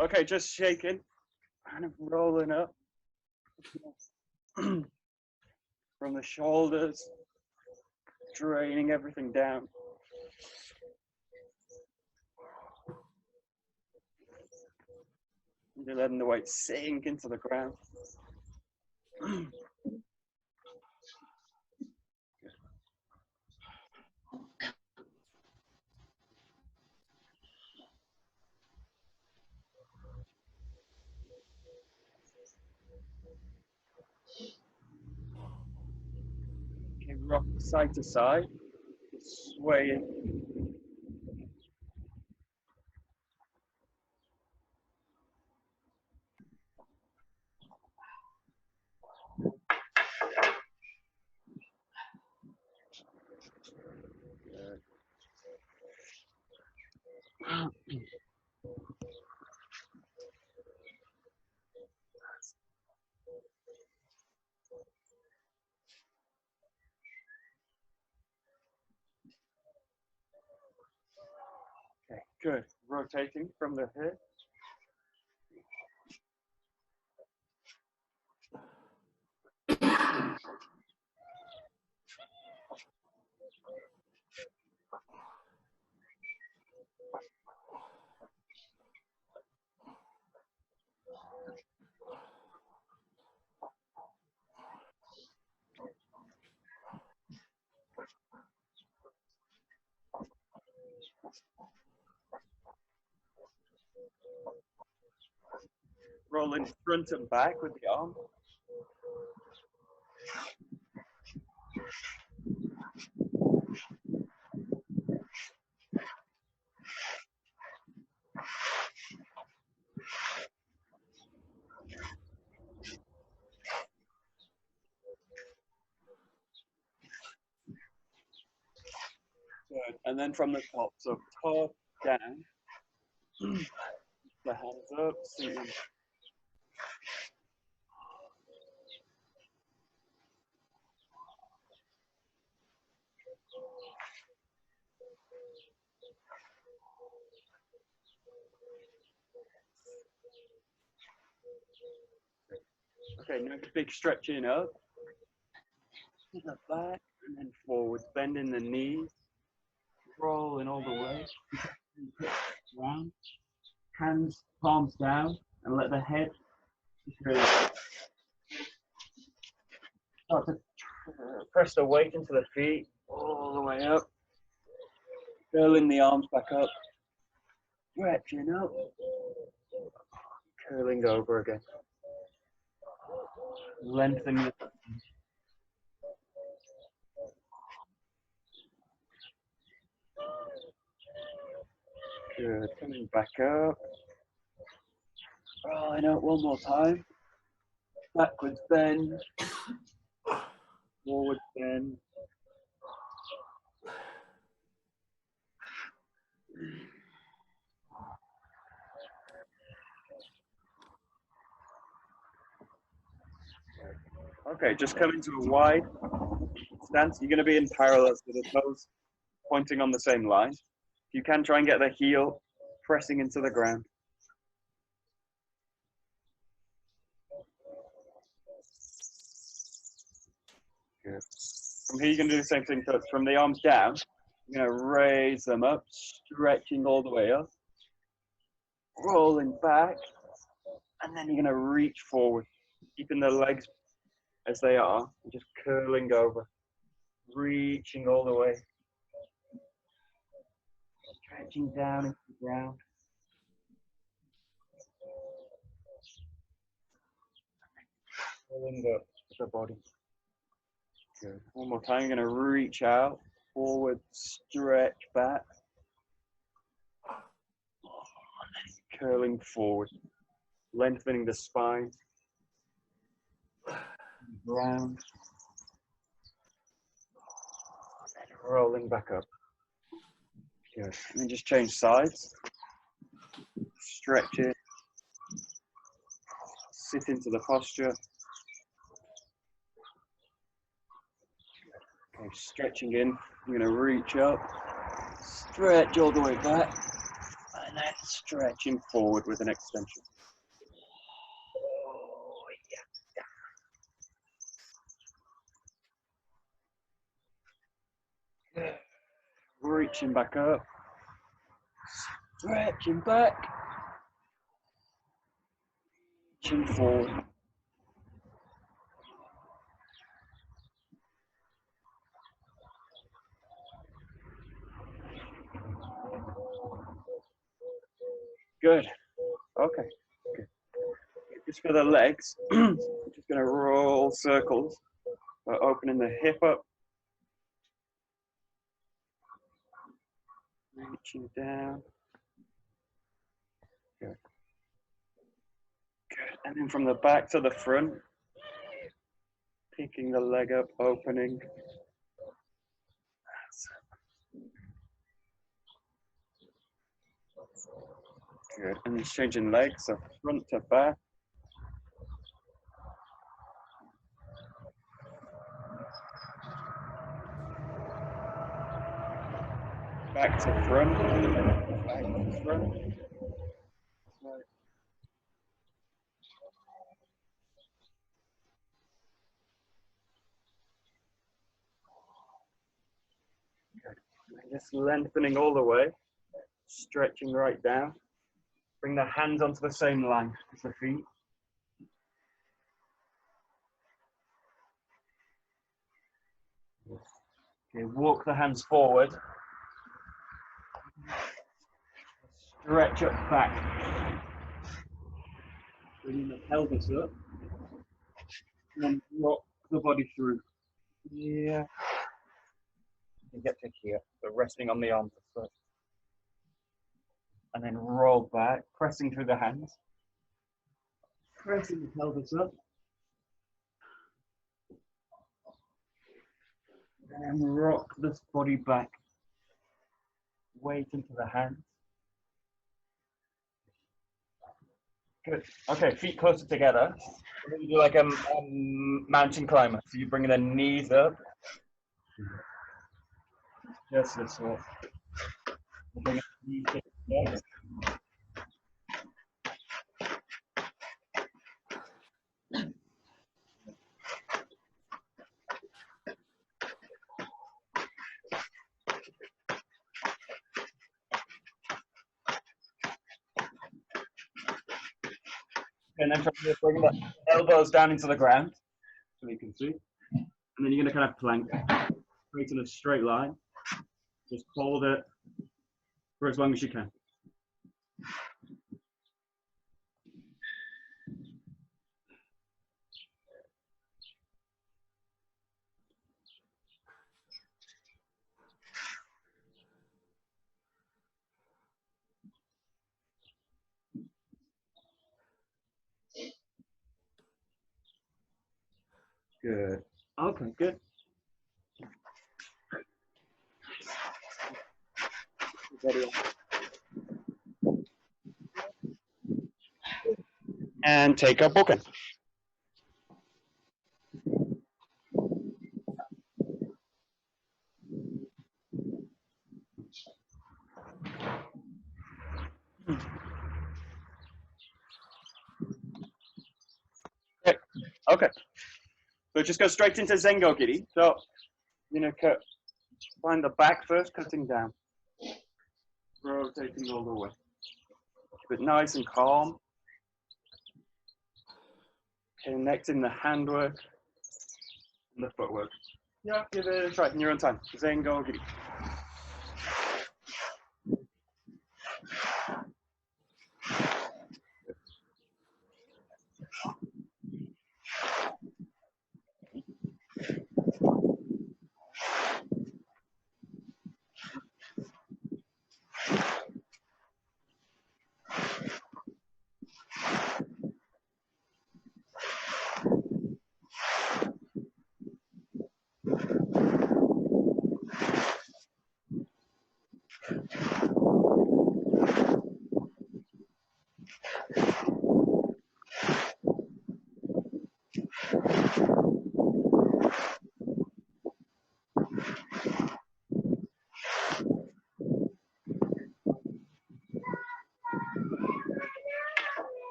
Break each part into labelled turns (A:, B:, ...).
A: Okay, just shaking, kind of rolling up from the shoulders, draining everything down. You're letting the weight sink into the ground. Okay, rock side to side, swaying. Okay, good. Rotating from the hip. Rolling front and back with the arm. Good. And then from the top, so top down, the hands up, seating. Okay, next big stretching up. The back and then forward, bending the knees, rolling all the way. Round. Hands, palms down, and let the head just really start to press the weight into the feet all the way up. Curling the arms back up. Stretching up. Curling over again. Lengthening the Good. Coming back up. Rolling up one more time. Backwards bend. Forward bend. Okay, just come into a wide stance. You're going to be in parallel to the toes, pointing on the same line. You can try and get the heel pressing into the ground. Good. From here, you're going to do the same thing. So from the arms down, you're going to raise them up, stretching all the way up, rolling back, and then you're going to reach forward, keeping the legs as they are, and just curling over, reaching all the way, stretching down into the ground. Pulling up the body. Good. One more time, you're going to reach out, forward, stretch back, curling forward, lengthening the spine, ground, and rolling back up. Good. And then just change sides, stretch it, sit into the posture. Okay, stretching in, I'm going to reach up, stretch all the way back, And then stretching forward with an extension. Oh, yeah. Good. Reaching back up. Stretching back. Reaching forward. Good. Okay. Good. Just for the legs, I'm just going to roll circles, opening the hip up, reaching down. Good. Good. And then from the back to the front, picking the leg up, opening. Good. And just changing legs, so front to back. Back to front. Back to front. Right. Good. And just lengthening all the way, stretching right down. Bring the hands onto the same line as the feet. Okay, walk the hands forward. Stretch up back. Bringing the pelvis up. And then rock the body through. Yeah. You get to here. So resting on the arms first. And then roll back, pressing through the hands. Pressing the pelvis up. And rock this body back. Weight into the hands. Good. Okay, feet closer together. You do like a mountain climber. So you're bringing the knees up. Just this way. Bring the knees up. And then bring the elbows down into the ground, so you can see. And then you're going to kind of plank, straight in a straight line. Just hold it for as long as you can. Good. Okay, good. And take a Bokken. Okay. So just go straight into Shihogiri. So, you know, find the back first, cutting down. Rotating all the way. Keep it nice and calm. Connecting the handwork and the footwork. Yeah, give it a try in your own time. Shihogiri.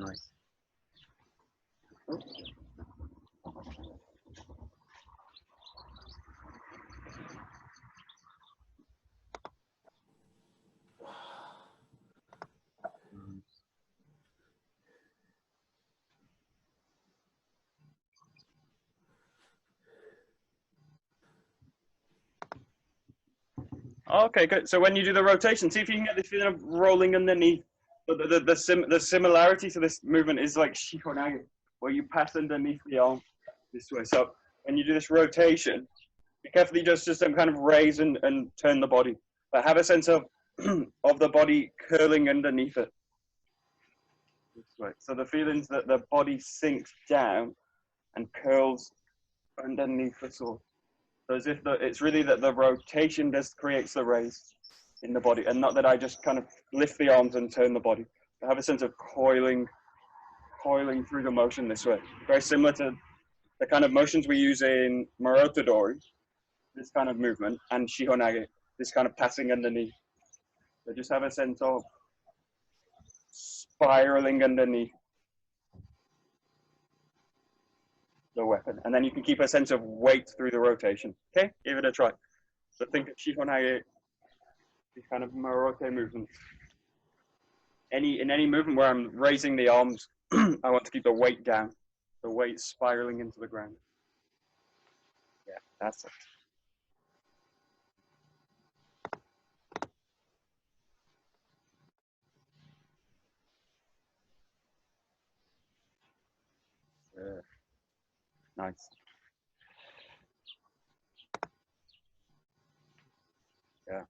A: Nice. Okay, good. So when you do the rotation, see if you can get this feeling of rolling underneath. But the similarity to this movement is like Shihonage, where you pass underneath the arm this way. So when you do this rotation, be careful you just kind of raise and turn the body. But have a sense of of the body curling underneath it. This way. So the feelings that the body sinks down and curls underneath the sword. So as if it's really that the rotation just creates the raise in the body, and not that I just kind of lift the arms and turn the body. I have a sense of coiling through the motion this way. Very similar to the kind of motions we use in Marotodori, this kind of movement, and Shihonage, this kind of passing underneath. So just have a sense of spiraling underneath the weapon. And then you can keep a sense of weight through the rotation. Okay, give it a try. So think of Shihonage, these kind of Marote movements. In any movement where I'm raising the arms, I want to keep the weight down, the weight spiraling into the ground. Yeah, that's it. Nice. Yeah.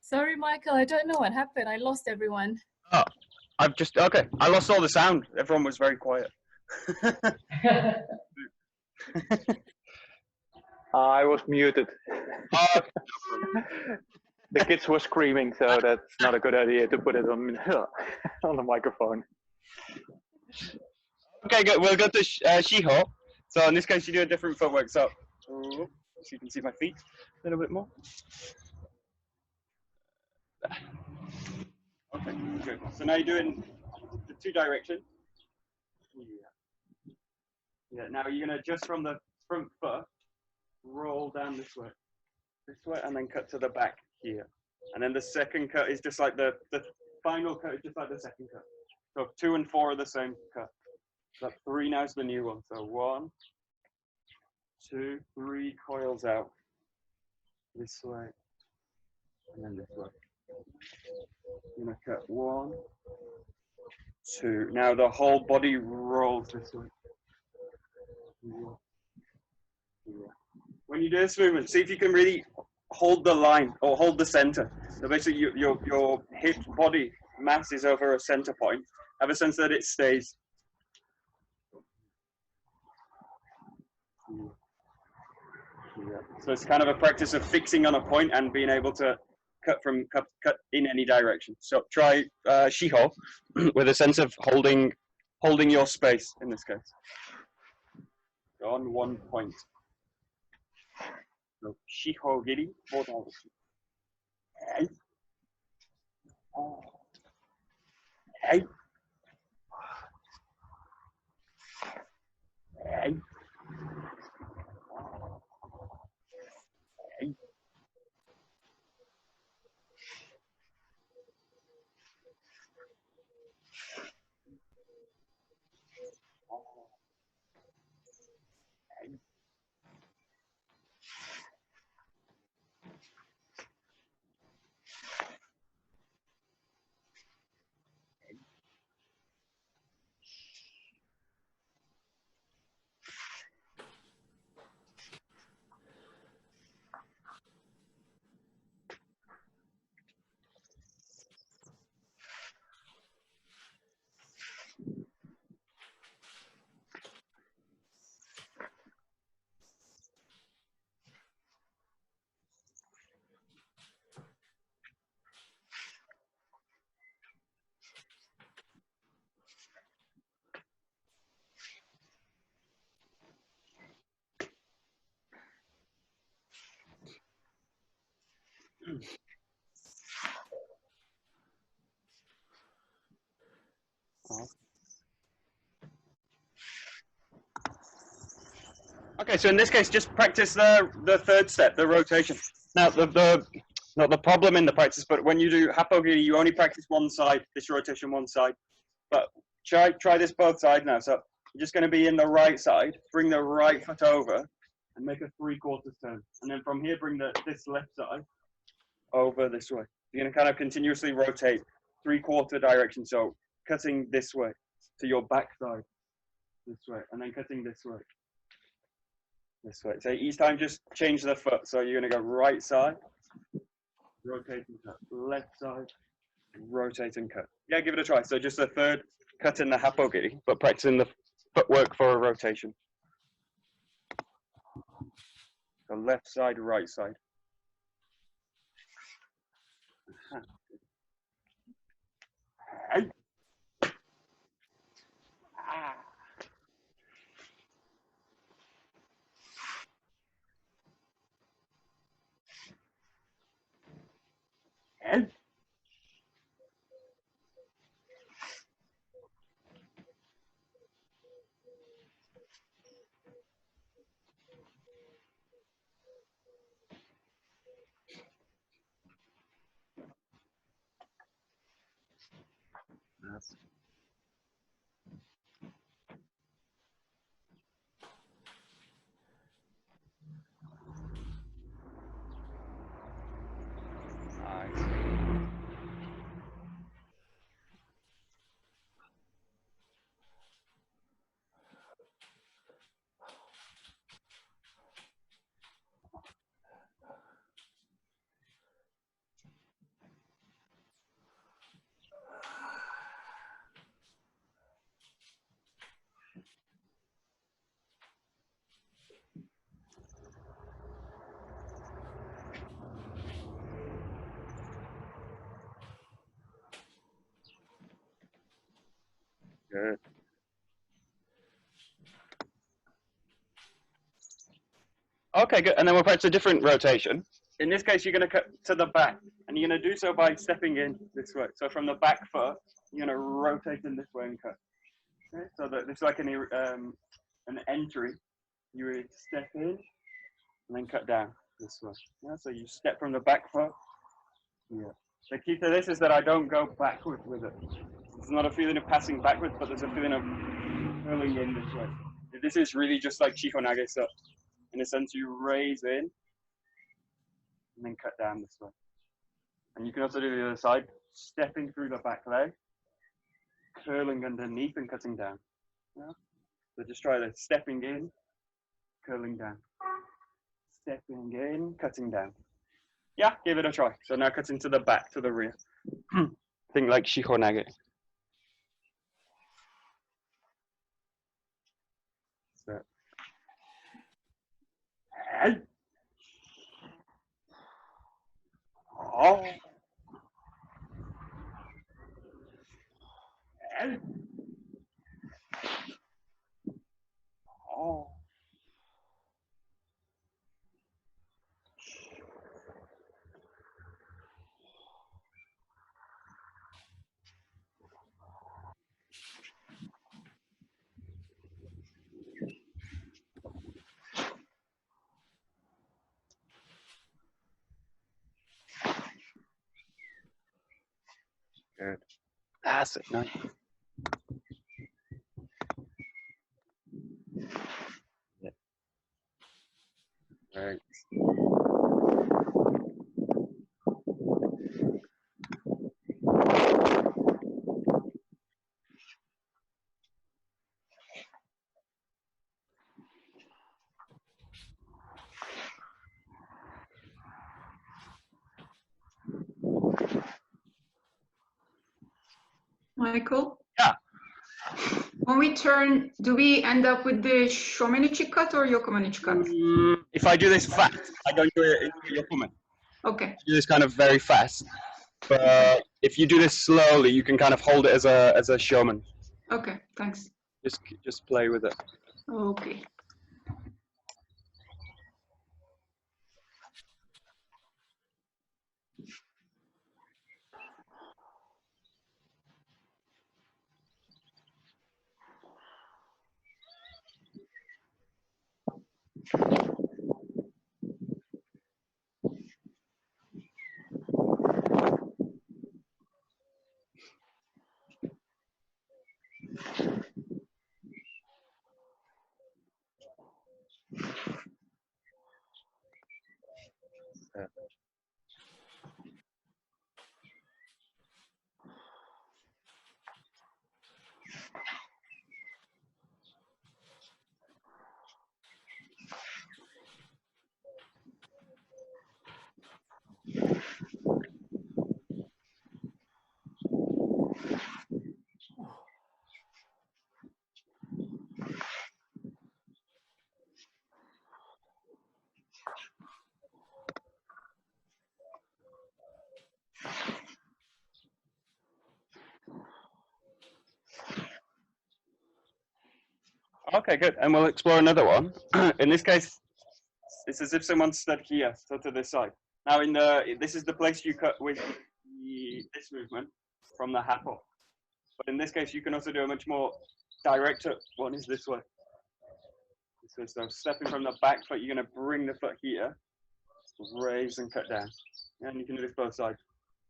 B: Sorry, Michael, I don't know what happened. I lost everyone.
A: Oh, okay. I lost all the sound. Everyone was very quiet.
C: I was muted. The kids were screaming, so that's not a good idea to put it on on the microphone.
A: Okay, good. We'll go to Shiho. So in this case, you do a different footwork. So you can see my feet a little bit more. Okay, good. So now you're doing the two directions. Yeah. Now you're gonna just from the front foot roll down this way, and then cut to the back here. And then the second cut is just like the final cut is just like the second cut. So 2 and 4 are the same cut. So 3 now is the new one. So 1, 2, 3 coils out this way, and then this way. I'm gonna cut 1, 2. Now the whole body rolls this way. When you do this movement, see if you can really hold the line or hold the center. So basically, your hip body mass is over a center point. Have a sense that it stays. Yeah. So it's kind of a practice of fixing on a point and being able to cut in any direction. So try Shiho with a sense of holding your space in this case. On one point. So Shihogiri, 4 directions. Hey. Oh. Hey. Hey. Hey. Okay, so in this case, just practice the third step, the rotation. Now, not the problem in the practice, but when you do Shihogiri, you only practice one side, this rotation one side. But try this both sides now. So you're just going to be in the right side, bring the right foot over, and make a 3/4 turn. And then from here, bring this left side over this way. You're going to kind of continuously rotate 3/4 direction. So cutting this way to your back side, this way, and then cutting this way. This way. So each time just change the foot. So you're going to go right side, rotate and cut. Left side, rotate and cut. Yeah, give it a try. So just a third cut in the Shihogiri, but practicing the footwork for a rotation. So left side, right side. Hey. Ah. Hey. That's nice. Good. Okay, good. And then we'll practice a different rotation. In this case, you're going to cut to the back, and you're going to do so by stepping in this way. So from the back foot, you're going to rotate in this way and cut. Okay? So that it's like an entry. You would step in and then cut down this way. Yeah? So you step from the back foot. Yeah. The key to this is that I don't go backward with it. It's not a feeling of passing backwards, but there's a feeling of curling in this way. This is really just like Shihonage. So in a sense, you raise in and then cut down this way. And you can also do the other side, stepping through the back leg, curling underneath and cutting down. Yeah? So just try this, stepping in, curling down. Stepping in, cutting down. Yeah, give it a try. So now cutting to the back, to the rear. Think like Shihonage. So. Hey. Oh. Hey. Oh. Good. That's it. Nice. Yeah. Right.
D: Michael?
A: Yeah.
D: When we turn, do we end up with the Shomenichi cut or Yokomenichi cut?
A: If I do this fast, I don't do it into your comment.
D: Okay.
A: Do this kind of very fast. But if you do this slowly, you can kind of hold it as a showman.
D: Okay, thanks.
A: Just play with it.
D: Okay.
A: Okay, good. And we'll explore another one. In this case, it's as if someone stood here, so to this side. Now, this is the place you cut with this movement from the half up. But in this case, you can also do a much more direct one. Is this way. So stepping from the back foot, you're going to bring the foot here, raise and cut down. And you can do this both sides.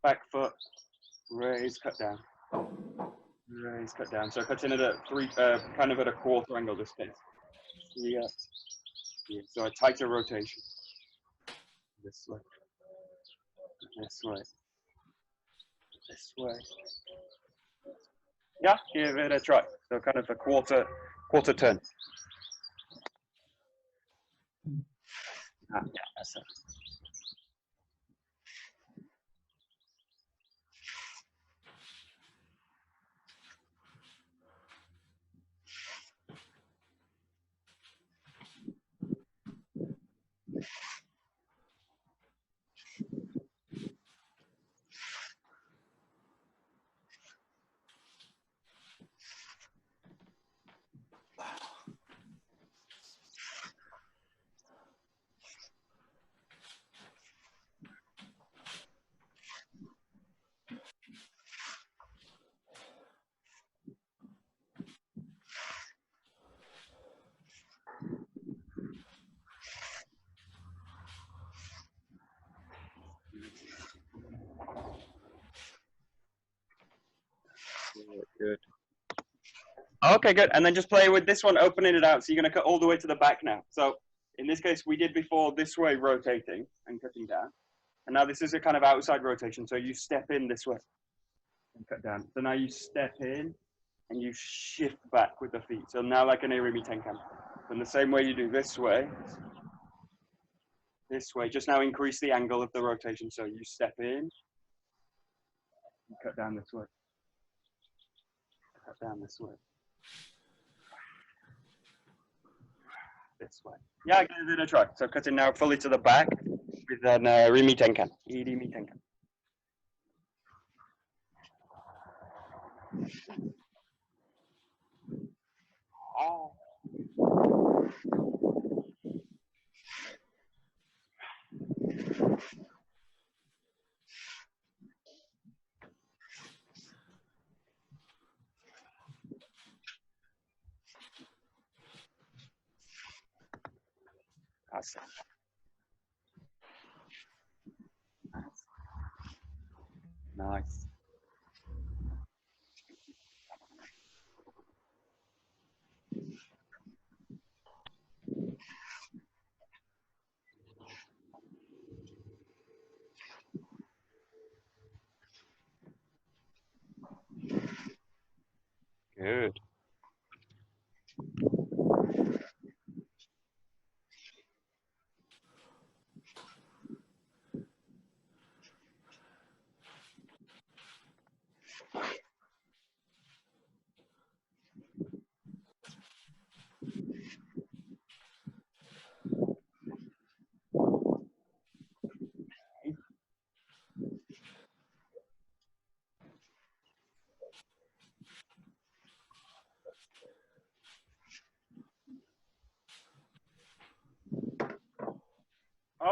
A: Back foot, raise, cut down. Raise, cut down. So cutting it at kind of at a quarter angle this case. Yeah. Yeah. So a tighter rotation. This way. This way. This way. Yeah, give it a try. So kind of a quarter turn. Yeah, that's it. Good. Okay, good. And then just play with this one, opening it out. So you're going to cut all the way to the back now. So in this case, we did before this way, rotating and cutting down. And now this is a kind of outside rotation. So you step in this way and cut down. So now you step in and you shift back with the feet. So now like an Irimi Tenkan. In the same way you do this way, just now increase the angle of the rotation. So you step in and cut down this way. Cut down this way. This way. Yeah, give it a try. So cutting now fully to the back with an Irimi Tenkan. Irimi Tenkan. Oh. Awesome. Nice. Good.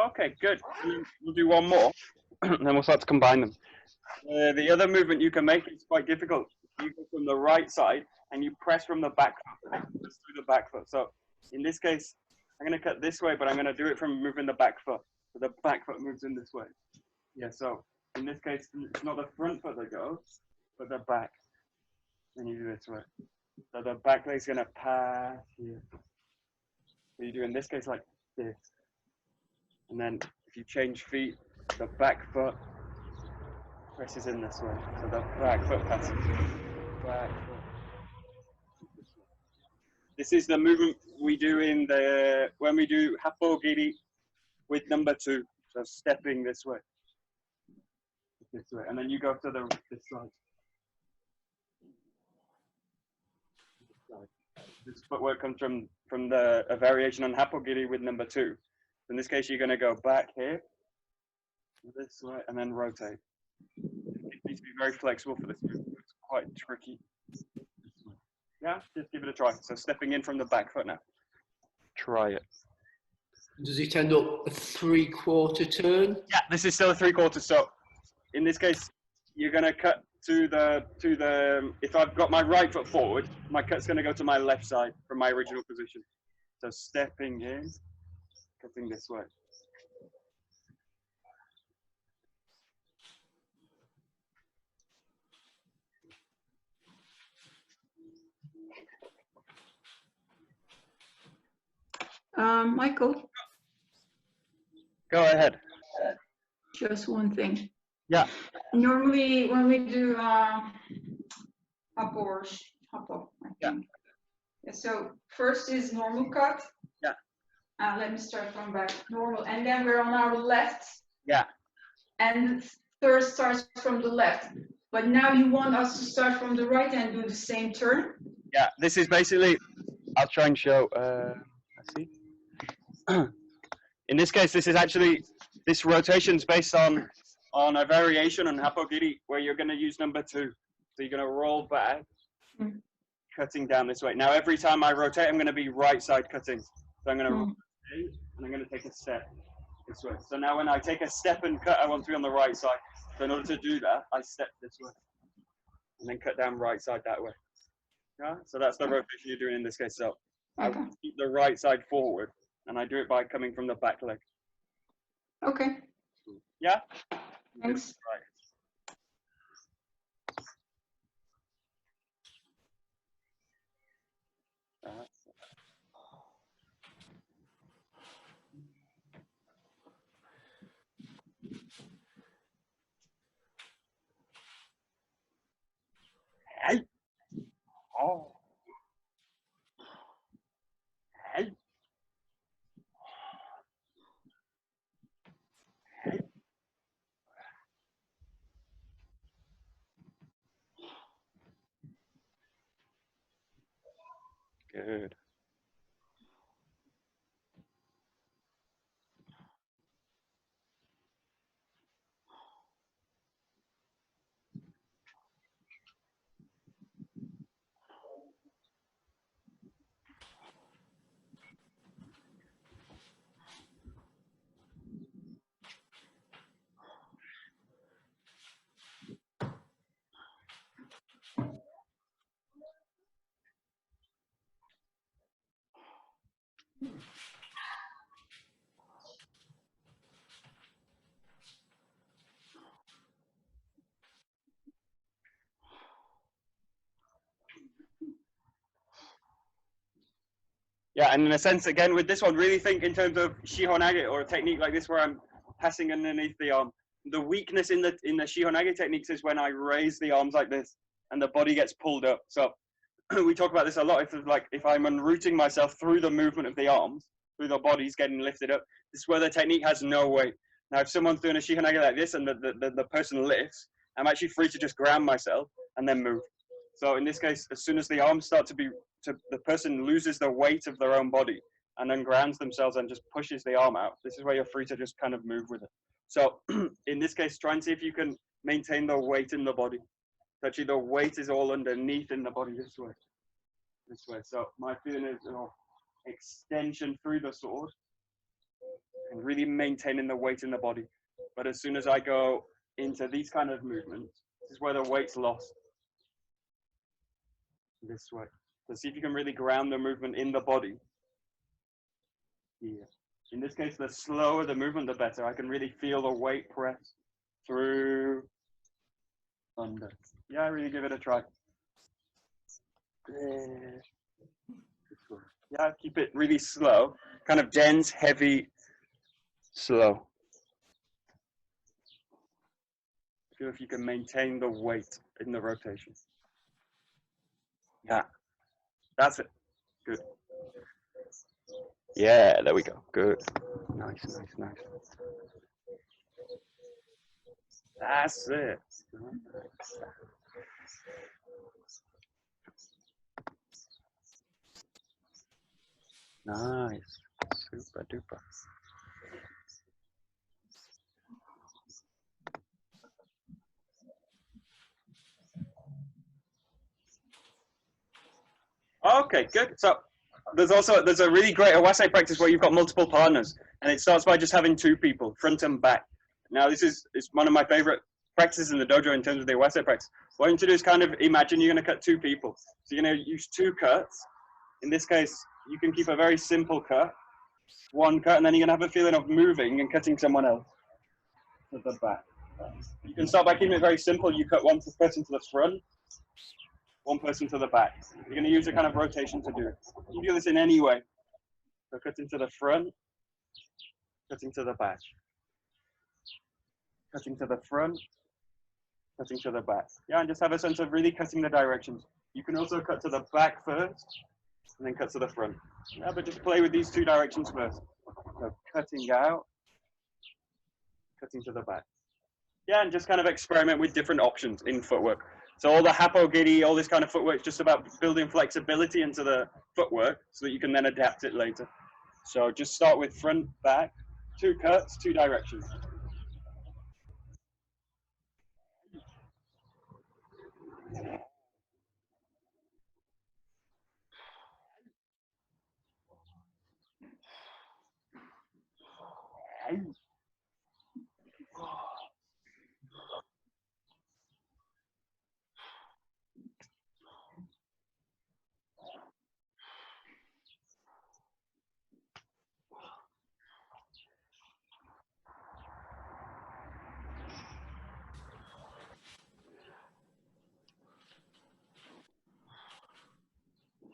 A: Okay, good. We'll do one more, and then we'll start to combine them. The other movement you can make is quite difficult. You go from the right side, and you press from the back foot, just through the back foot. So in this case, I'm going to cut this way, but I'm going to do it from moving the back foot. So the back foot moves in this way. Yeah, so in this case, it's not the front foot that goes, but the back. Then you do this way. So the back leg's gonna pass here. So you do in this case like this. And then if you change feet, the back foot presses in this way. So the back foot passes. Back foot. This is the movement we do in the when we do Shihogiri with number 2. So stepping this way. This way. And then you go to this side. This footwork comes from a variation on Shihogiri with number 2. In this case, you're going to go back here, this way, and then rotate. It needs to be very flexible for this movement. It's quite tricky. Yeah, just give it a try. So stepping in from the back foot now.
C: Try it.
E: Does it end up a 3/4 turn?
A: Yeah, this is still a 3/4. So in this case, you're going to cut to the, if I've got my right foot forward, my cut's going to go to my left side from my original position. So stepping in, cutting this way.
D: Michael,
A: Go ahead.
D: just one thing.
A: Yeah.
D: Normally, when we do hoppo, I think. Yeah, so first is normal cut.
A: Yeah.
D: Let me start from back. Normal, and then we're on our left.
A: Yeah.
D: And third starts from the left. But now you want us to start from the right and do the same turn.
A: Yeah, this is basically, I'll try and show, let's see. In this case, this is actually, this rotation's based on a variation on Shihogiri where you're going to use number 2. So you're going to roll back, cutting down this way. Now, every time I rotate, I'm going to be right side cutting. So I'm going to rotate and I'm going to take a step this way. So now when I take a step and cut, I want to be on the right side. So in order to do that, I step this way and then cut down right side that way. Yeah? So that's the rotation you're doing in this case. So I keep the right side forward and I do it by coming from the back leg.
D: Okay.
A: Yeah?
D: Thanks.
A: Right. Hey. Oh. Hey. Hey. Good. Yeah, and in a sense, again, with this one, really think in terms of Shihonage or a technique like this where I'm passing underneath the arm. The weakness in the Shihonage techniques is when I raise the arms like this and the body gets pulled up. So we talk about this a lot. If I'm unrooting myself through the movement of the arms, through the body's getting lifted up, this is where the technique has no weight. Now, if someone's doing a Shihonage like this and the person lifts, I'm actually free to just ground myself and then move. So in this case, as soon as the arms start the person loses the weight of their own body and then grounds themselves and just pushes the arm out. This is where you're free to just kind of move with it. So in this case, try and see if you can maintain the weight in the body. Actually, the weight is all underneath in the body this way. This way. So my feeling is extension through the sword and really maintaining the weight in the body. But as soon as I go into these kind of movements, this is where the weight's lost. This way. So see if you can really ground the movement in the body. Here. In this case, the slower the movement, the better. I can really feel the weight press through, under. Yeah, really give it a try. Yeah, keep it really slow. Kind of dense, heavy, slow. Feel if you can maintain the weight in the rotation. Yeah, that's it. Good. Yeah, there we go. Good. Nice, nice, nice. That's it. Nice. Super duper. Okay, good. So there's a really great Awase practice where you've got multiple partners, and it starts by just having two people, front and back. Now this is one of my favorite practices in the dojo in terms of the Awase practice. What you to do is kind of imagine you're going to cut two people. So you're going to use two cuts. In this case, you can keep a very simple cut, one cut, and then you're going to have a feeling of moving and cutting someone else to the back. You can start by keeping it very simple. You cut one person to the front, one person to the back. You're going to use a kind of rotation to do it. You can do this in any way. So cutting to the front, cutting to the back. Cutting to the front, cutting to the back. Yeah, and just have a sense of really cutting the directions. You can also cut to the back first, and then cut to the front. Yeah, but just play with these two directions first. So cutting out, cutting to the back. Yeah, and just kind of experiment with different options in footwork. So all the Shihogiri, all this kind of footwork is just about building flexibility into the footwork so that you can then adapt it later. So just start with front, back, two cuts, two directions.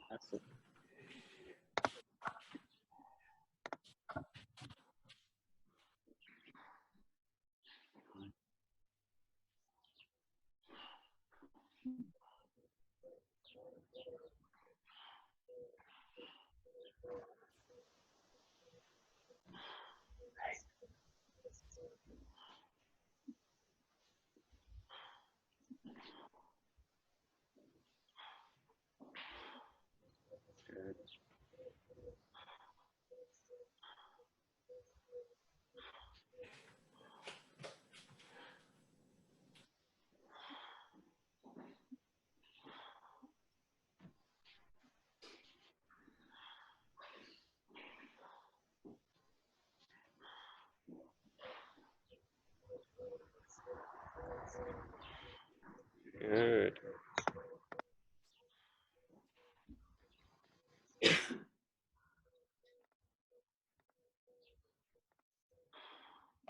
A: That's it. Good.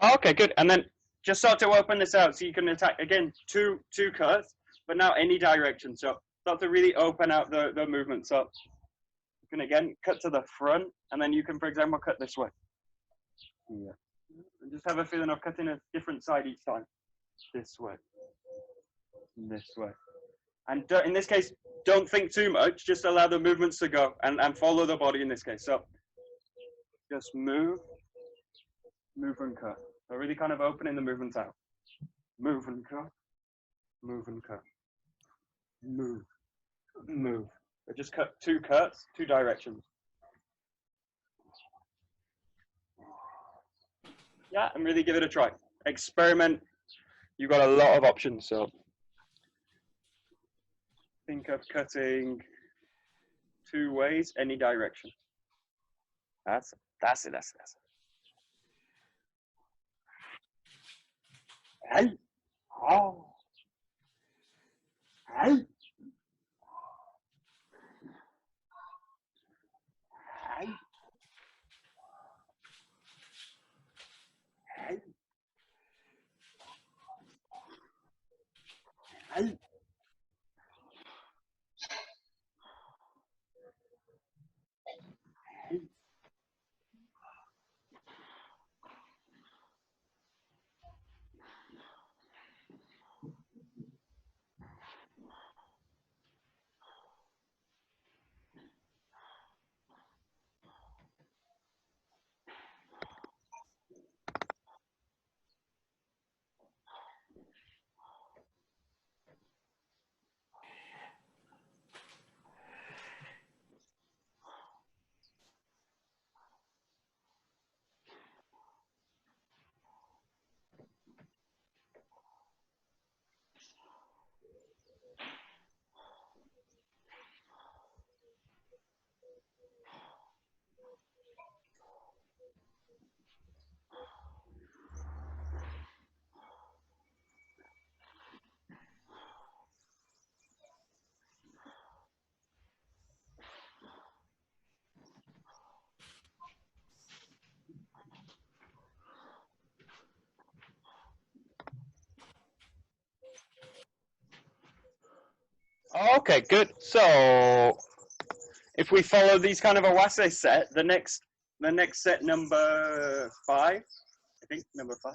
A: Okay, good. And then just start to open this out so you can attack again two cuts, but now any direction. So start to really open out the movement. So you can again cut to the front, and then you can, for example, cut this way. Yeah. And just have a feeling of cutting a different side each time. This way. This way. And in this case, don't think too much. Just allow the movements to go and follow the body in this case. So just move, move and cut. So really kind of opening the movements out. Move and cut, move and cut. Move, move. So just cut two cuts, two directions. Yeah, and really give it a try. Experiment. You've got a lot of options, so think of cutting two ways, any direction. That's it. Hey. Oh. Hey. Hey. Hey. Hey. Okay, good. So if we follow these kind of Awase set, the next set number 5, I think number 5,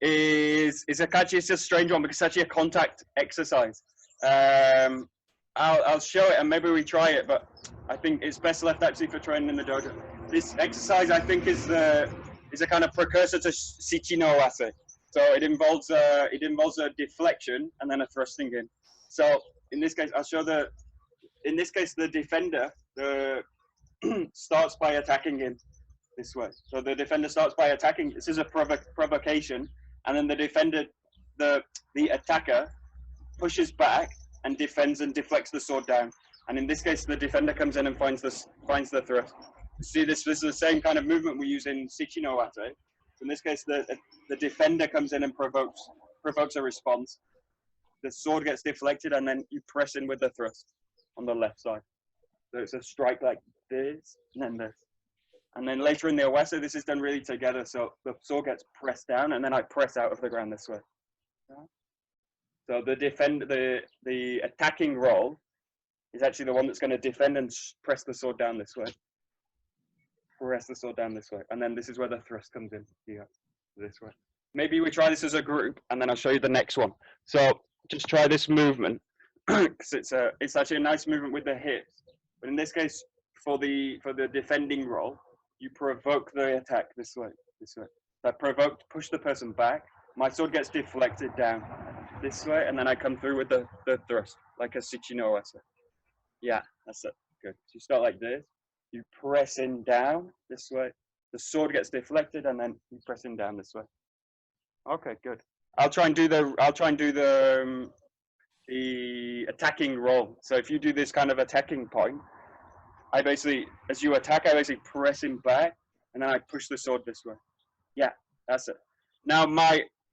A: is actually, it's a strange one because it's actually a contact exercise. I'll show it and maybe we try it, but I think it's best left actually for training in the dojo. This exercise I think is a kind of precursor to Shichi no Awase. So it involves a deflection and then a thrusting in. So in this case, I'll show the defender starts by attacking him this way. So the defender starts by attacking. This is a provocation, and then the defender, the attacker, pushes back and defends and deflects the sword down. And in this case, the defender comes in and finds the thrust. See, this is the same kind of movement we use in Shichi no Awase. So in this case, the defender comes in and provokes a response. The sword gets deflected, and then you press in with the thrust on the left side. So it's a strike like this, and then this. And then later in the Awase, this is done really together. So the sword gets pressed down, and then I press out of the ground this way. So the attacking role is actually the one that's going to defend and press the sword down this way. Press the sword down this way. And then this is where the thrust comes in here, this way. Maybe we try this as a group, and then I'll show you the next one. So just try this movement, because it's actually a nice movement with the hips. But in this case, for the defending role, you provoke the attack this way. I provoked, push the person back. My sword gets deflected down this way, and then I come through with the thrust, like a Shichi no Awase. Yeah, that's it. Good. So you start like this. You press in down this way. The sword gets deflected, and then you press in down this way. Okay, good. I'll try and do the attacking role. So if you do this kind of attacking point, I basically, as you attack, I basically press him back, and then I push the sword this way. Yeah, that's it. Now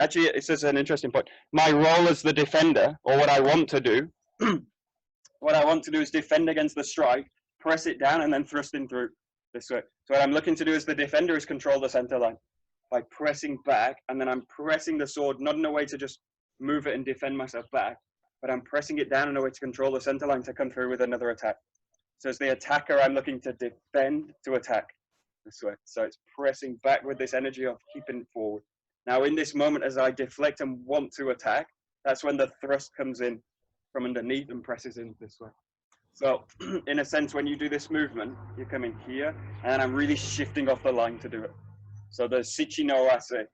A: actually, this is an interesting point. My role as the defender, or what I want to do, is defend against the strike, press it down, and then thrust in through this way. So what I'm looking to do as the defender is control the center line by pressing back, and then I'm pressing the sword, not in a way to just move it and defend myself back, but I'm pressing it down in a way to control the center line to come through with another attack. So as the attacker, I'm looking to defend to attack this way. So it's pressing back with this energy of keeping it forward. Now in this moment, as I deflect and want to attack, that's when the thrust comes in from underneath and presses in this way. So in a sense, when you do this movement, you're coming here, and I'm really shifting off the line to do it. So the Shichi no Awase,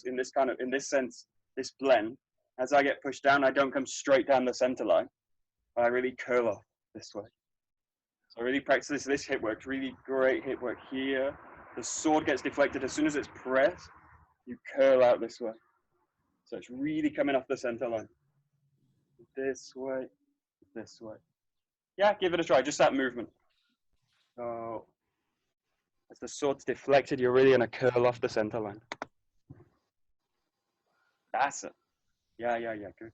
A: in this sense, this blend, as I get pushed down, I don't come straight down the center line, but I really curl off this way. So I really practice this hip work, really great hip work here. The sword gets deflected as soon as it's pressed, you curl out this way. So it's really coming off the center line. This way, this way. Yeah, give it a try, just that movement. So as the sword's deflected, you're really gonna curl off the center line. That's it. Yeah, good.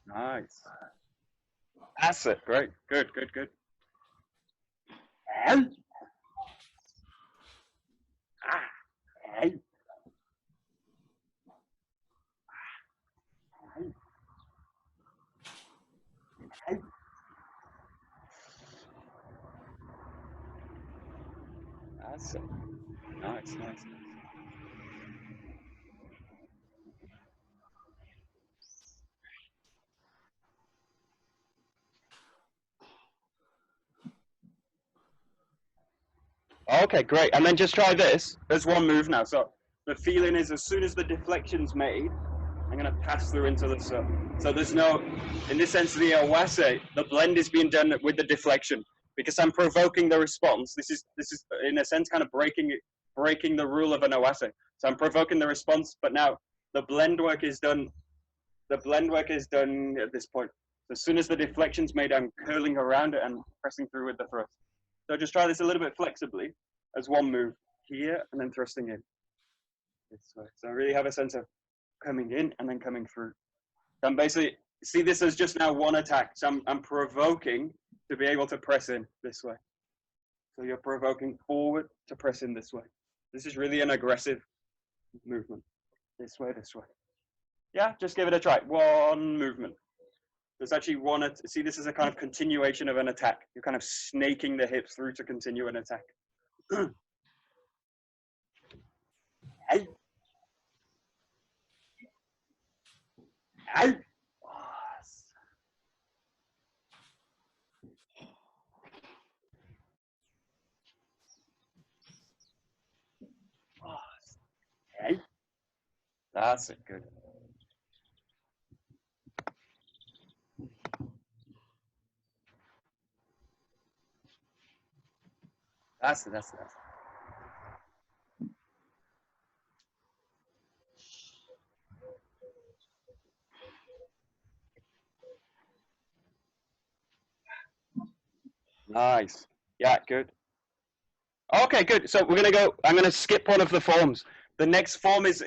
A: Nice. That's it, great, good. And that's it. Nice. Okay, great. And then just try this. There's one move now. So the feeling is as soon as the deflection's made, I'm going to pass through into the sub. So there's no, in this sense, the Awase, the blend is being done with the deflection because I'm provoking the response. This is in a sense kind of breaking the rule of an Awase. So I'm provoking the response, but now the blend work is done. The blend work is done at this point. So as soon as the deflection's made, I'm curling around it and pressing through with the thrust. So just try this a little bit flexibly as one move here and then thrusting in this way. So I really have a sense of coming in and then coming through. So I'm basically, see this as just now one attack. So I'm provoking to be able to press in this way. So you're provoking forward to press in this way. This is really an aggressive movement. This way. Yeah, just give it a try. One movement. There's actually one, see, this is a kind of continuation of an attack. You're kind of snaking the hips through to continue an attack. Hey. Hey. Hey. That's it, good. That's it. Nice. Yeah, good. Okay, good. So we're gonna go. I'm gonna skip one of the forms. The next form is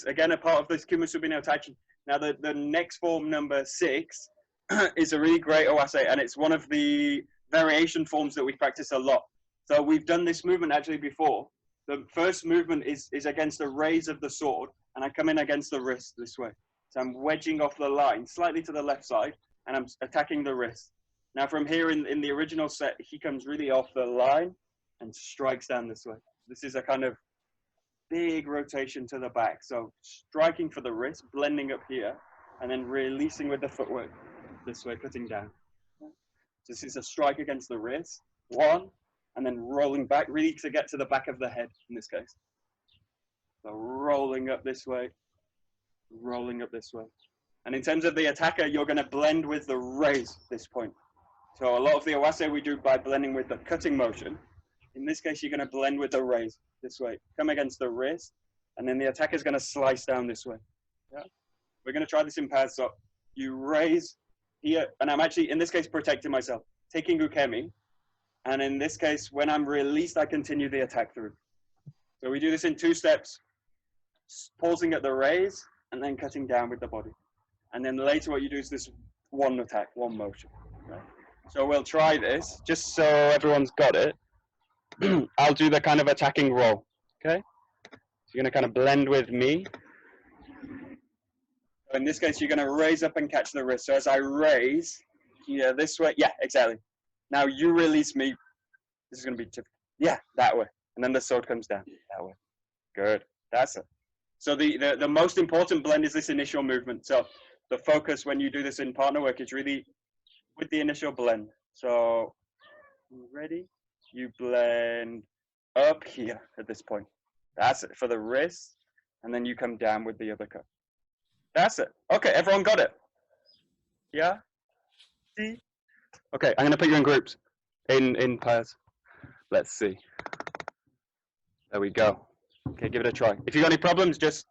A: again a part of this Kimusu no Taichi. Now the next form, number 6, is a really great Awase, and it's one of the variation forms that we practice a lot. So we've done this movement actually before. The first movement is against the raise of the sword, and I come in against the wrist this way. So I'm wedging off the line slightly to the left side, and I'm attacking the wrist. Now from here in the original set, he comes really off the line and strikes down this way. This is a kind of big rotation to the back. So striking for the wrist, blending up here, and then releasing with the footwork this way, cutting down. This is a strike against the wrist, one, and then rolling back, really to get to the back of the head in this case. So rolling up this way, rolling up this way. And in terms of the attacker, you're going to blend with the raise at this point. So a lot of the Awase we do by blending with the cutting motion. In this case, you're going to blend with the raise this way. Come against the wrist, and then the attacker is going to slice down this way. Yeah? We're going to try this in pairs. So you raise here, and I'm actually, in this case, protecting myself, taking ukemi. And in this case, when I'm released, I continue the attack through. So we do this in 2 steps, pausing at the raise, and then cutting down with the body. And then later what you do is this one attack, one motion. Right? So we'll try this, just so everyone's got it. I'll do the kind of attacking roll, okay? So you're gonna kind of blend with me. So in this case, you're gonna raise up and catch the wrist. So as I raise, here, this way, yeah, exactly. Now you release me. This is gonna be typical. Yeah, that way. And then the sword comes down, that way. Good, that's it. So the most important blend is this initial movement. So the focus when you do this in partner work is really with the initial blend. So, ready? You blend up here at this point. That's it for the wrist, and then you come down with the other cut. That's it. Okay, everyone got it? Yeah? See? Okay, I'm gonna put you in groups, in pairs. Let's see. There we go. Okay, give it a try. If you got any problems, just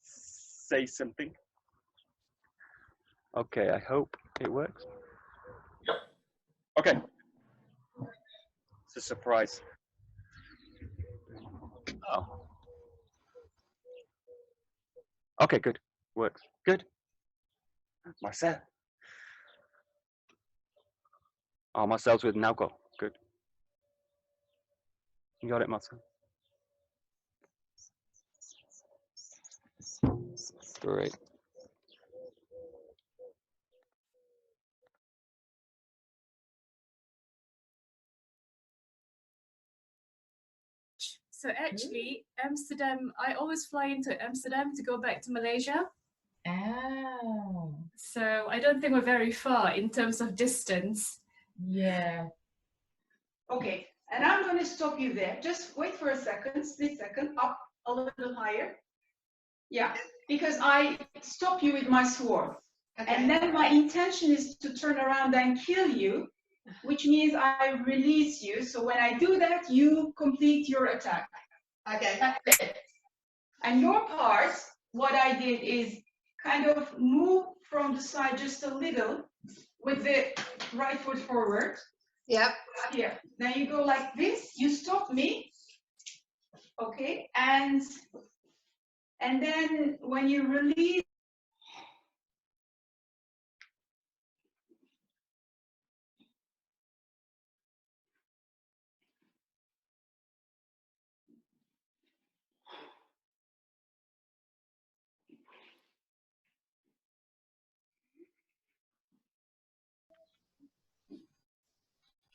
A: say something. Okay, I hope it works. Okay. It's a surprise. Oh. Okay, good. Works. Good. Marcel. Oh, Marcel's with Nauko. Good. You got it, Marcel. Great.
B: So actually, Amsterdam, I always fly into Amsterdam to go back to Malaysia.
F: Oh,
B: So I don't think we're very far in terms of distance.
F: yeah.
D: Okay, and I'm going to stop you there. Just wait for a second, split second, up a little higher. Yeah, because I stop you with my sword.
F: Okay.
D: And then my intention is to turn around and kill you, which means I release you. So when I do that, you complete your attack.
F: Okay.
D: That's it. And your part, what I did is kind of move from the side just a little with the right foot forward.
F: Yep.
D: Here. Then you go like this, you stop me. Okay, and then when you release,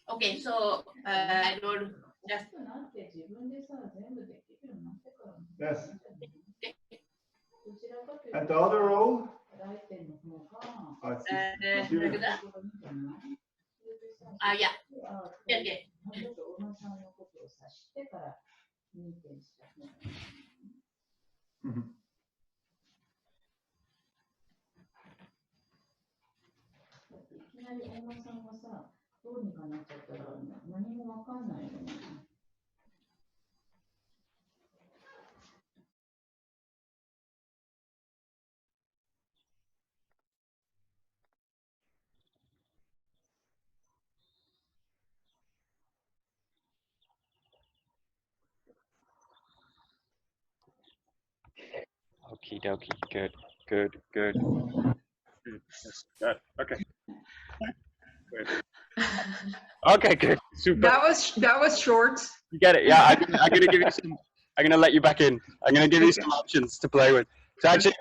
F: Okay, so I will just.
G: Yes. And the other row?
F: Yeah. Yeah.
G: Mhm.
H: いきなりお馬さんがさ、どうにかなっちゃったら何もわかんないよね。
A: Okie dokie. Good. Good. Good. Good. Yes, good. Okay. Good. Okay. Good. Super.
D: That was short.
A: You get it? Yeah. I'm gonna give you some. I'm gonna let you back in. I'm gonna give you some options to play with. So actually,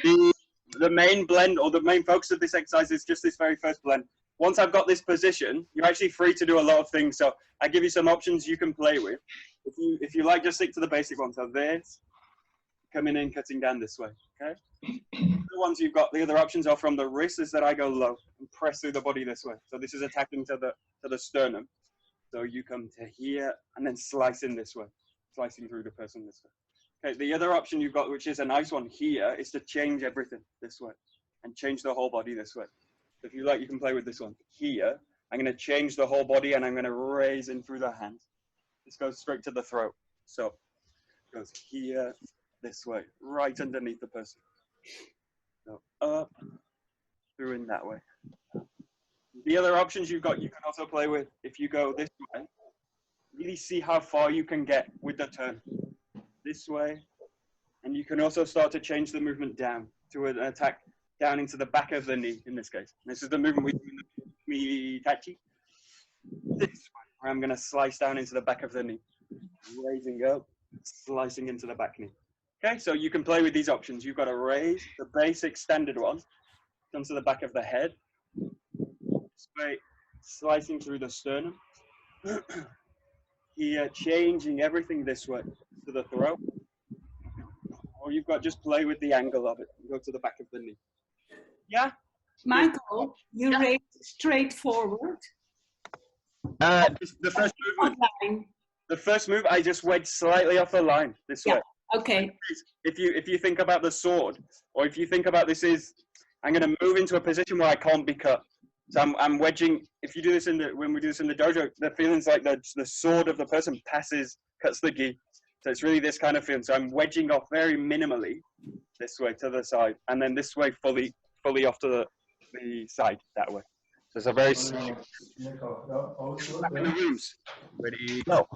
A: the main blend or the main focus of this exercise is just this very first blend. Once I've got this position, you're actually free to do a lot of things. So I give you some options you can play with. If you like, just stick to the basic ones. So this, coming in, cutting down this way. Okay. The ones you've got, the other options are from the wrist is that I go low and press through the body this way. So this is attacking to the sternum. So you come to here and then slice in this way, slicing through the person this way. Okay, the other option you've got, which is a nice one here, is to change everything this way and change the whole body this way. So if you like, you can play with this one. Here, I'm going to change the whole body and I'm going to raise in through the hands. This goes straight to the throat. So it goes here, this way, right underneath the person. So up, through in that way. The other options you've got, you can also play with, if you go this way, really see how far you can get with the turn. This way, and you can also start to change the movement down to an attack down into the back of the knee in this case. This is the movement we do in the tachi. This way, where I'm going to slice down into the back of the knee, raising up, slicing into the back knee. Okay, so you can play with these options. You've got to raise the basic standard one, come to the back of the head, this way, slicing through the sternum. Here, changing everything this way to the throat. Or you've got just play with the angle of it. Go to the back of the knee. Yeah?
I: Michael, you raise straight forward.
A: The first movement.
I: Line.
A: The first move, I just wedge slightly off the line this way.
I: Okay.
A: If you think about the sword, or if you think about this is, I'm going to move into a position where I can't be cut. So I'm wedging. If you do this when we do this in the dojo, the feeling's like the sword of the person cuts the gi. So it's really this kind of feeling. So I'm wedging off very minimally this way to the side, and then this way fully off to the side that way. So it's a very back in the rooms. Ready, go.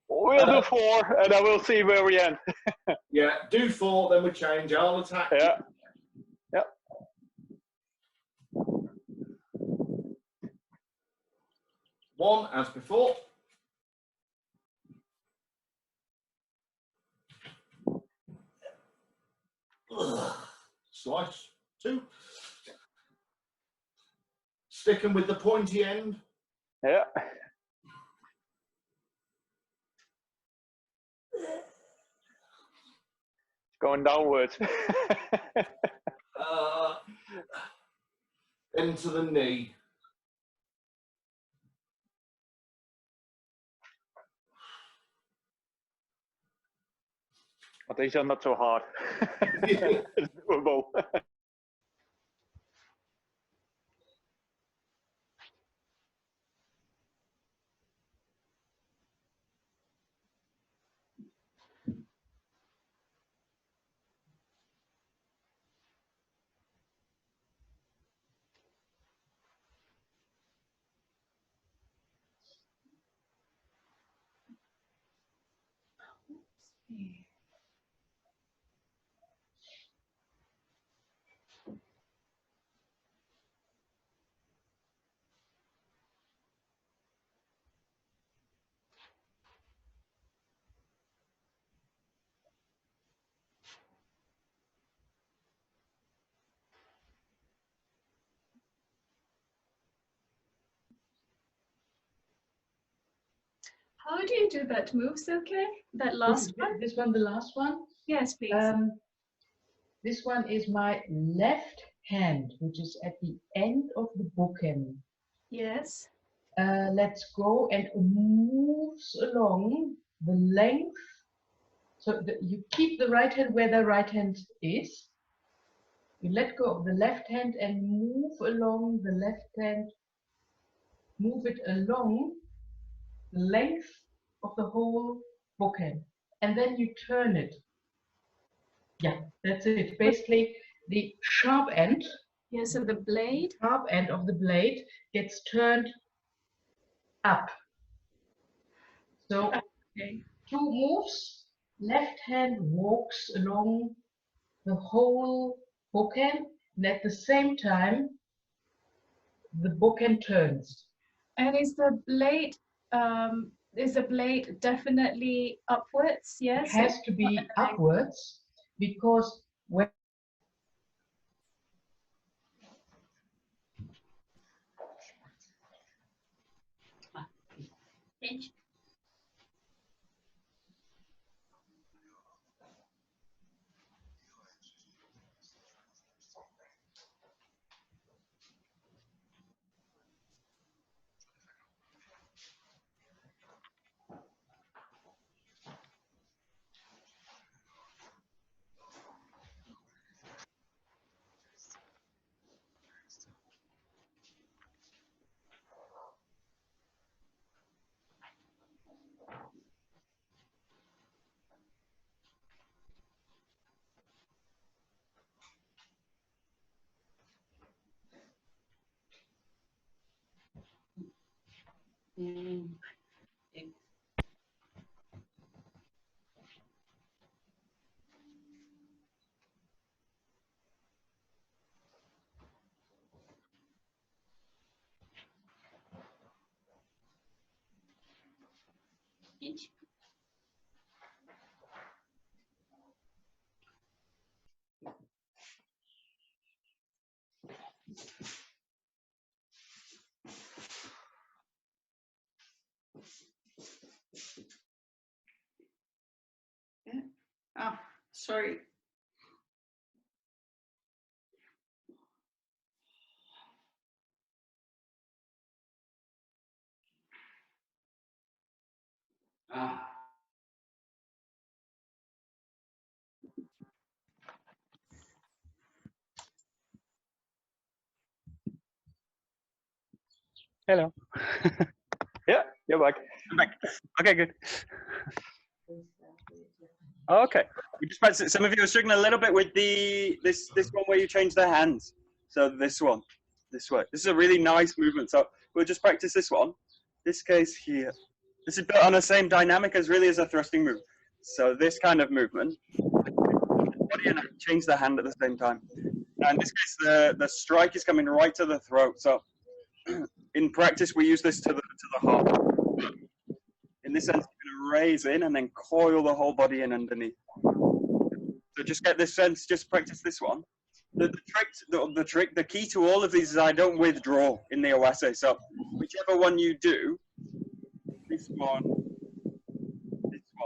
C: We'll do 4, and then we'll see where we end.
G: Yeah, do 4, then we change. I'll attack.
C: Yeah. Yep.
G: One as before. Ugh. Slice. 2. Sticking with the pointy end.
C: Yeah. Going downwards.
G: Into the knee.
C: But these are not so hard. It's doable.
B: How do you do that move, okay? That last one?
H: This one, the last one.
B: Yes, please.
H: This one is my left hand, which is at the end of the bokken.
B: Yes.
H: Let's go, and moves along the length. So you keep the right hand where the right hand is. You let go of the left hand and move along the left hand. Move it along the length of the whole bokken, and then you turn it. Yeah, that's it. Basically, the sharp end.
B: Yeah, so the blade.
H: Sharp end of the blade gets turned up. So
B: Okay.
H: 2 moves. Left hand walks along the whole bokken, and at the same time, the bokken turns.
B: And is the blade definitely upwards? Yes.
H: It has to be upwards, because when
F: Change. Change.
D: Yeah. Ah, sorry. Ah.
A: Hello.
C: Yeah, you're back.
A: I'm back. Okay, good. Okay. We just practiced. Some of you are struggling a little bit with this one where you change the hands. So this one, this way. This is a really nice movement. So we'll just practice this one. This case here. This is built on the same dynamic as really as a thrusting move. So this kind of movement, body and change the hand at the same time. Now in this case, the strike is coming right to the throat. So in practice, we use this to the heart. In this sense, you're going to raise in and then coil the whole body in underneath. So just get this sense, just practice this one. The key to all of these is I don't withdraw in the Awase. So whichever one you do, this one,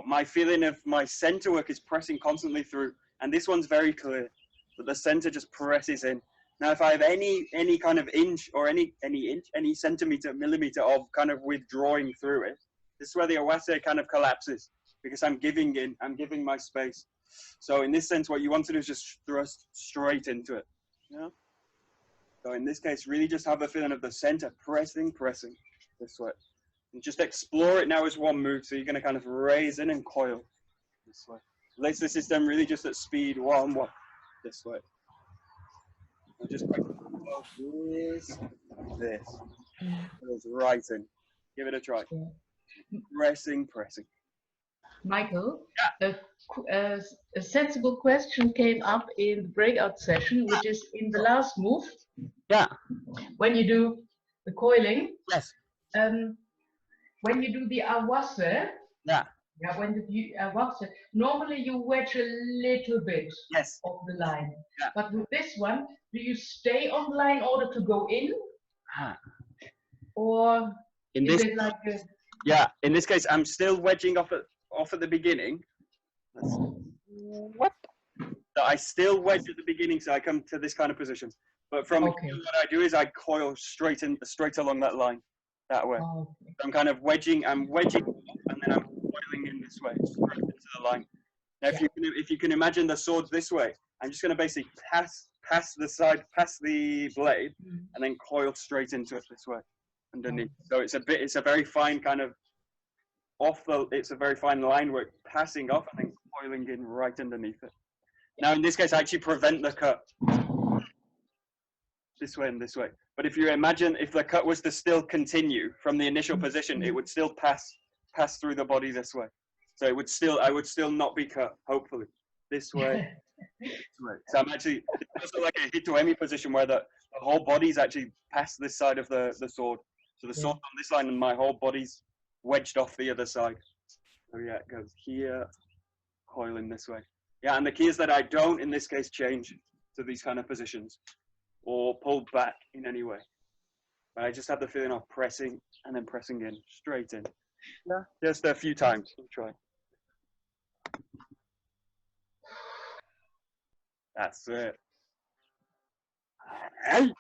A: my feeling of my center work is pressing constantly through. And this one's very clear, but the center just presses in. Now, if I have any kind of inch or any centimeter, millimeter of kind of withdrawing through it, this is where the Awase kind of collapses because I'm giving my space. So in this sense, what you want to do is just thrust straight into it. Yeah. So in this case, really just have a feeling of the center pressing this way. And just explore it now as one move. So you're going to kind of raise in and coil this way. Place the system really just at speed, one, this way. And just this. Goes right in. Give it a try. Pressing.
H: Michael, a sensible question came up in the breakout session, which is in the last move.
A: Yeah.
H: When you do the coiling.
A: Yes.
H: When you do the Awase.
A: Yeah.
H: Yeah. When you Awase, normally you wedge a little bit.
A: Yes.
H: Of the line.
A: Yeah.
H: But with this one, do you stay on the line in order to go in?
A: Ah.
H: Or
A: in
H: is
A: this
H: it like
A: Yeah, in this case, I'm still wedging off at the beginning.
C: What?
A: So I still wedge at the beginning, so I come to this kind of position. But from
H: Okay.
A: here, what I do is I coil straight along that line, that way.
H: Okay.
A: So I'm kind of wedging, and then I'm coiling in this way, straight into the line. Now, if you can imagine the sword this way, I'm just going to basically pass the blade, and then coil straight into it this way, underneath. So it's a very fine kind of it's a very fine line where it's passing off and then coiling in right underneath it. Now, in this case, I actually prevent the cut this way and this way. But if you imagine, if the cut was to still continue from the initial position, it would still pass through the body this way. So I would still not be cut, hopefully. This way, this way. So I'm actually, it's also like a hitoemi position where the whole body's actually past this side of the sword. So the sword's on this line and my whole body's wedged off the other side. So yeah, it goes here, coiling this way. Yeah, and the key is that I don't, in this case, change to these kind of positions or pull back in any way. But I just have the feeling of pressing and then pressing in, straight in. Yeah, just a few times. We'll try. That's it. Hey!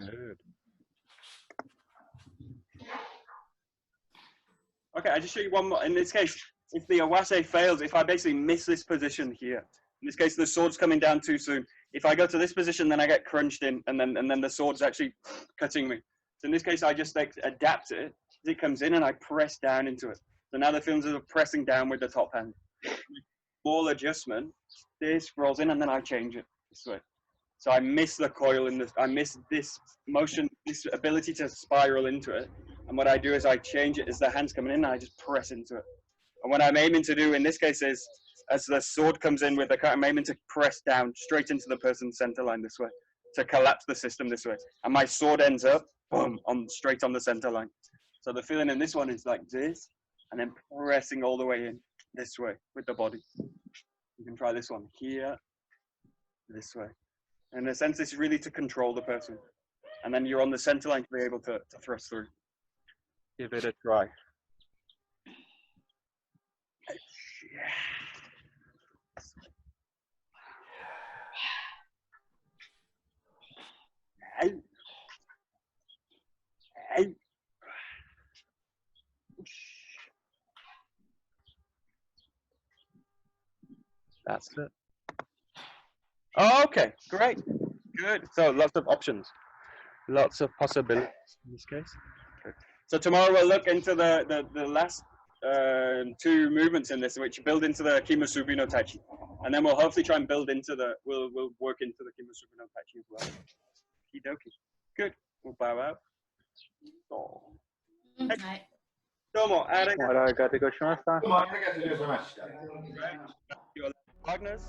A: Good. Okay, I just show you one more. In this case, if the Awase fails, if I basically miss this position here, in this case, the sword's coming down too soon. If I go to this position, then I get crunched in, and then the sword's actually cutting me. So in this case, I just adapt it as it comes in, and I press down into it. So now the feelings of pressing down with the top hand. Small adjustment. This rolls in, and then I change it this way. So I miss the coil in this. I miss this motion, this ability to spiral into it. And what I do is I change it as the hand's coming in, and I just press into it. And what I'm aiming to do in this case is, as the sword comes in with the cut, I'm aiming to press down straight into the person's center line this way, to collapse the system this way. And my sword ends up, boom, straight on the center line. So the feeling in this one is like this, and then pressing all the way in this way with the body. You can try this one here, this way. And in a sense, it's really to control the person. And then you're on the center line to be able to thrust through. Give it a try. That's it. Okay, great. Good. So lots of options. Lots of possibilities in this case. Okay. So tomorrow we'll look into the last two movements in this, which build into the Kimusubi no Tachi. And then we'll hopefully try and build into we'll work into the Kimusubi no Tachi as well. Okie dokie. Good. We'll bow out. Oh.
F: Right.
A: どうもありがとうございました。
C: arigatou gozaimashita.
G: Come on, I got to do some
A: Wagner's